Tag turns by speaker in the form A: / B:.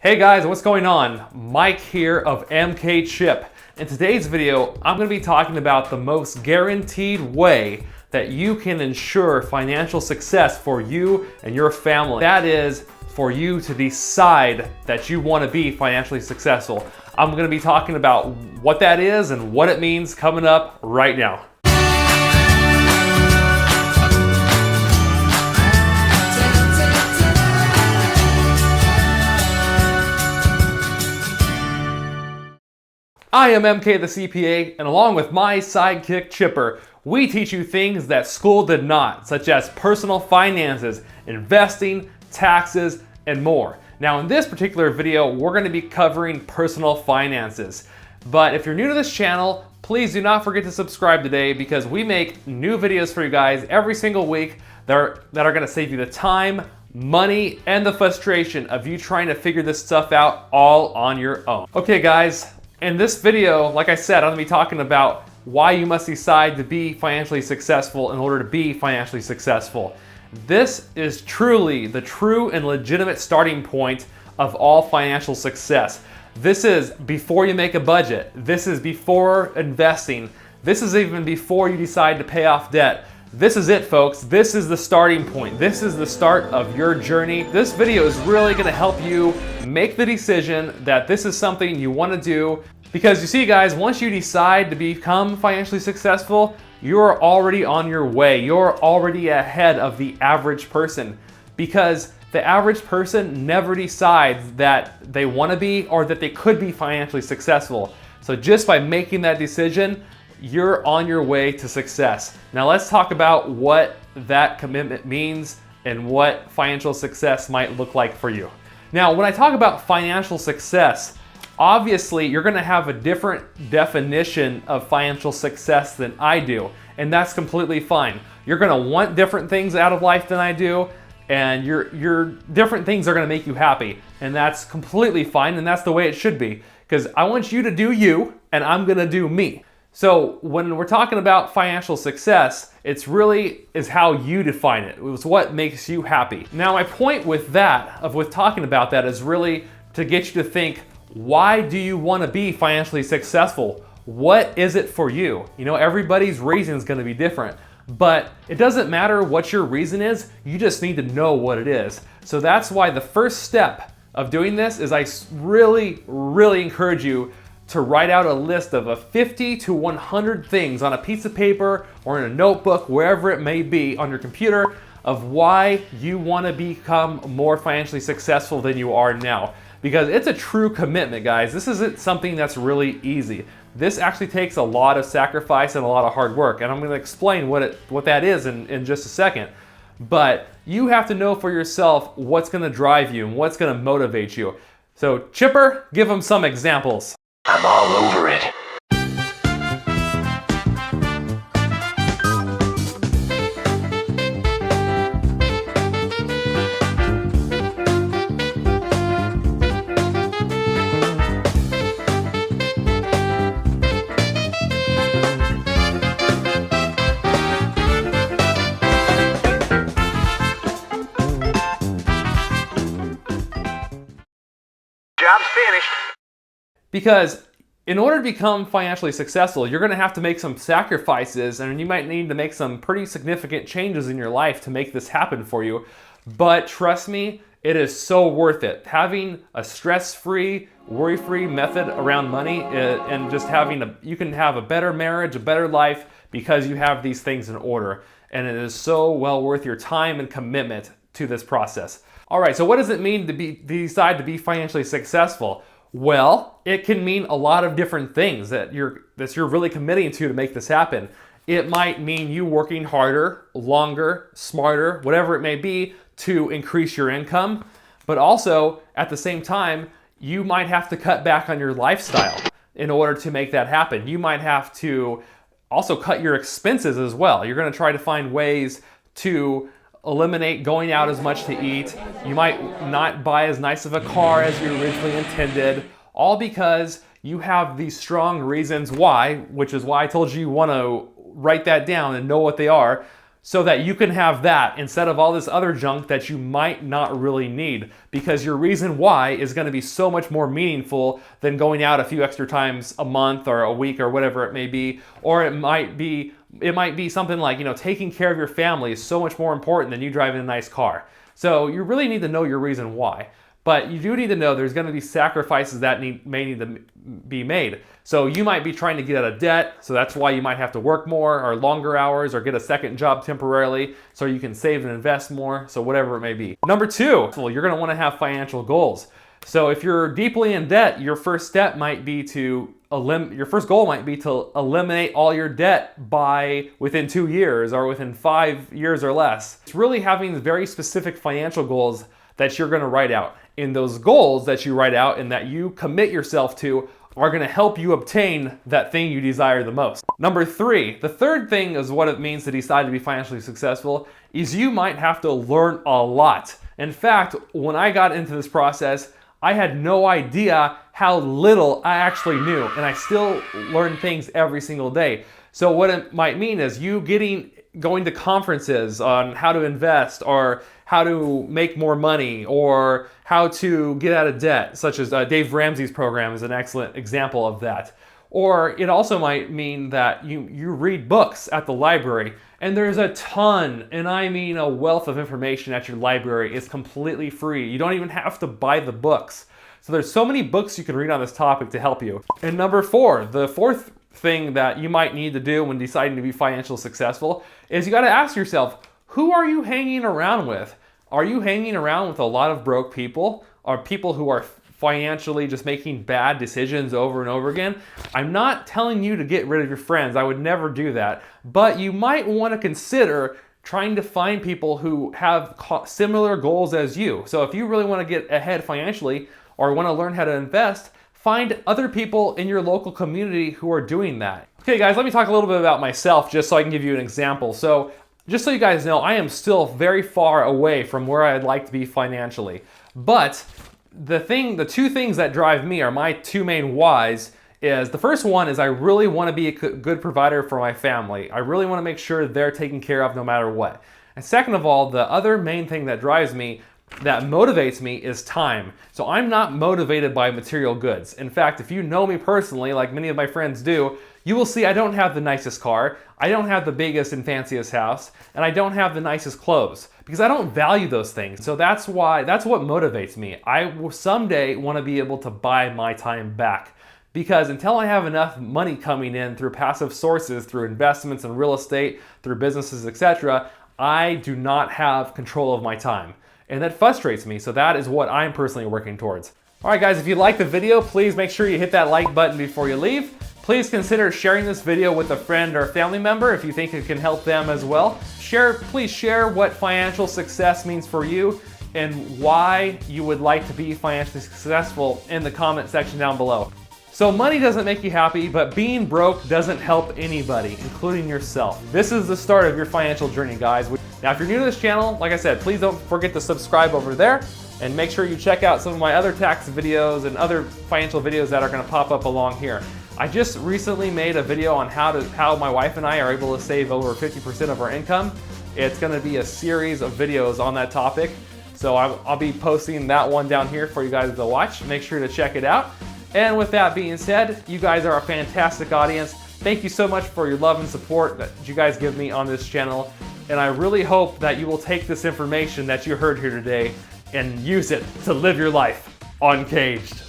A: Hey guys, what's going on? Mike here of MKChip. In today's video, I'm going to be talking about the most guaranteed way that you can ensure financial success for you and your family. That is for you to decide that you want to be financially successful. I'm going to be talking about what that is and what it means coming up right now. I am MK the CPA, and along with my sidekick Chipper, we teach you things that school did not, such as personal finances, investing, taxes, and more. Now in this particular video, we're going to be covering personal finances. But if you're new to this channel, please do not forget to subscribe today because we make new videos for you guys every single week that are going to save you the time, money, and the frustration of you trying to figure this stuff out all on your own. Okay guys, in this video, like I said, I'm going to be talking about why you must decide to be financially successful in order to be financially successful. This is truly the true and legitimate starting point of all financial success. This is before you make a budget. This is before investing. This is even before you decide to pay off debt. This is it, folks. This is the starting point. This is the start of your journey. This video is really going to help you make the decision that this is something you want to do. Because you see, guys, once you decide to become financially successful, you're already on your way. You're already ahead of the average person. Because the average person never decides that they want to be or that they could be financially successful. So just by making that decision, you're on your way to success. Now let's talk about what that commitment means and what financial success might look like for you. Now, when I talk about financial success, obviously you're gonna have a different definition of financial success than I do, and that's completely fine. You're gonna want different things out of life than I do, and your different things are gonna make you happy, and that's completely fine, and that's the way it should be, because I want you to do you, and I'm gonna do me. So when we're talking about financial success, it's really is how you define it. It's what makes you happy. Now my point with talking about that is really to get you to think, why do you want to be financially successful? What is it for you? You know, everybody's reason is going to be different, but it doesn't matter what your reason is, you just need to know what it is. So that's why the first step of doing this is I really encourage you to write out a list of 50 to 100 things on a piece of paper or in a notebook, wherever it may be, on your computer, of why you want to become more financially successful than you are now. Because it's a true commitment, guys. This isn't something that's really easy. This actually takes a lot of sacrifice and a lot of hard work, and I'm going to explain what that is in just a second. But you have to know for yourself what's going to drive you and what's going to motivate you. So Chipper, give them some examples.
B: I'm all over it. Job's finished.
A: Because in order to become financially successful, you're going to have to make some sacrifices, and you might need to make some pretty significant changes in your life to make this happen for you. But trust me, it is so worth it. Having a stress-free, worry-free method around money and just you can have a better marriage, a better life because you have these things in order. And it is so well worth your time and commitment to this process. All right, so what does it mean to decide to be financially successful? Well, it can mean a lot of different things that you're really committing to make this happen. It might mean you working harder, longer, smarter, whatever it may be, to increase your income. But also, at the same time, you might have to cut back on your lifestyle in order to make that happen. You might have to also cut your expenses as well. You're going to try to find ways to eliminate going out as much to eat. You might not buy as nice of a car as you originally intended, all because you have these strong reasons why, which is why I told you want to write that down and know what they are. so that you can have that instead of all this other junk that you might not really need, because your reason why is going to be so much more meaningful than going out a few extra times a month or a week or whatever it may be. Or it might be something like, taking care of your family is so much more important than you driving a nice car. So you really need to know your reason why. But you do need to know there's going to be sacrifices that may need to be made. So you might be trying to get out of debt, so that's why you might have to work more or longer hours or get a second job temporarily so you can save and invest more, so whatever it may be. Number 2, you're going to want to have financial goals. So if you're deeply in debt, your first goal might be to eliminate all your debt by within 2 years or within 5 years or less. It's really having very specific financial goals that you're going to write out. And those goals that you write out and that you commit yourself to are going to help you obtain that thing you desire the most. Number 3, the third thing is what it means to decide to be financially successful is you might have to learn a lot. In fact, when I got into this process, I had no idea how little I actually knew, and I still learn things every single day. So what it might mean is you going to conferences on how to invest or how to make more money or how to get out of debt, such as Dave Ramsey's program is an excellent example of that. Or it also might mean that you read books at the library, and there's a ton, and I mean a wealth of information at your library. It's completely free. You don't even have to buy the books. So there's so many books you can read on this topic to help you. And number 4, the fourth thing that you might need to do when deciding to be financially successful is you got to ask yourself, who are you hanging around with? Are you hanging around with a lot of broke people or people who are financially just making bad decisions over and over again? I'm not telling you to get rid of your friends. I would never do that. But you might want to consider trying to find people who have similar goals as you. So if you really want to get ahead financially or want to learn how to invest, find other people in your local community who are doing that. Okay guys, let me talk a little bit about myself just so I can give you an example. So just so you guys know, I am still very far away from where I'd like to be financially. But the 2 things that drive me are my 2 main whys. Is the first one is I really want to be a good provider for my family. I really want to make sure they're taken care of no matter what. And second of all, the other main thing that drives me, that motivates me, is time. So I'm not motivated by material goods. In fact, if you know me personally, like many of my friends do, you will see I don't have the nicest car, I don't have the biggest and fanciest house, and I don't have the nicest clothes because I don't value those things. So that's what motivates me. I will someday want to be able to buy my time back, because until I have enough money coming in through passive sources, through investments in real estate, through businesses, etc., I do not have control of my time. And that frustrates me, so that is what I'm personally working towards. All right guys, if you liked the video, please make sure you hit that like button before you leave. Please consider sharing this video with a friend or family member if you think it can help them as well. Please share what financial success means for you and why you would like to be financially successful in the comment section down below. So money doesn't make you happy, but being broke doesn't help anybody, including yourself. This is the start of your financial journey, guys. Now, if you're new to this channel, like I said, please don't forget to subscribe over there, and make sure you check out some of my other tax videos and other financial videos that are gonna pop up along here. I just recently made a video on how my wife and I are able to save over 50% of our income. It's gonna be a series of videos on that topic. So I'll be posting that one down here for you guys to watch. Make sure to check it out. And with that being said, you guys are a fantastic audience. Thank you so much for your love and support that you guys give me on this channel. And I really hope that you will take this information that you heard here today and use it to live your life uncaged.